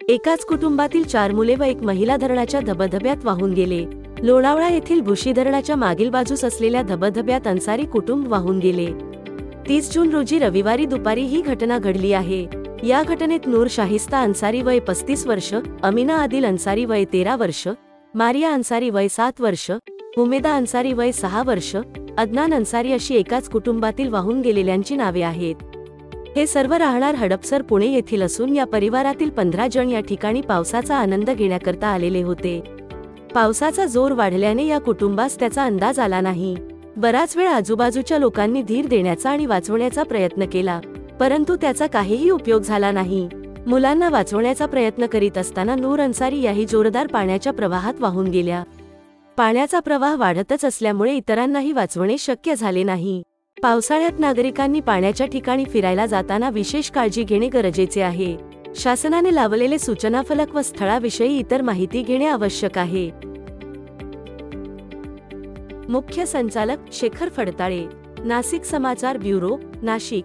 एकाच कुटुंबातील 4 मुले व एक महिला धरणाच्या धबधब्यात वाहून गेले। लोणावळा येथील भुशी धरणाच्या मागील बाजूस असलेल्या धबधब्यात अन्सारी कुटुंब वाहून गेले। 30 जून रोजी रविवारी दुपारी ही घटना घडली आहे। या घटनेत नूर शाहिस्ता अन्सारी वय 35 वर्ष, अमीना आदिल अन्सारी वय 13 वर्ष, मारिया अन्सारी वय 7 वर्ष, हुमेदा अन्सारी वय 6 वर्ष, अदनान अन्सारी अशी एकाच कुटुंबातील वाहून गेलेल्यांची नावे आहेत। हे सर्व राहणार हडपसर पुणे येथील असून या परिवारातील 15 जण या ठिकाणी पावसाचा आनंद घेण्याकरता आलेले होते। पावसाचा जोर वाढल्याने या कुटुंबास त्याचा अंदाज आला नाही। बराच वेळ आजूबाजूच्या लोकांनी धीर देण्याचा आणि वाचवण्याचा प्रयत्न केला, परंतु त्याचा काहीही उपयोग झाला नाही। मुलांना वाचवण्याचा प्रयत्न करीत असताना नूर अन्सारी याही जोरदार पाण्याच्या प्रवाहात वाहून गेल्या। पाण्याचा प्रवाह वाढतच असल्यामुळे इतरांनाही वाचवणे शक्य झाले नाही। पावसाळ्यात नागरिकांनी पाण्याच्या ठिकाणी फिरायला जाताना विशेष काळजी घेणे गरजेचे आहे। शासनाने लावलेले सूचना फलक व स्थळाविषयी इतर माहिती घेणे आवश्यक आहे। मुख्य संचालक शेखर फडताळे, नाशिक समाचार ब्युरो, नाशिक।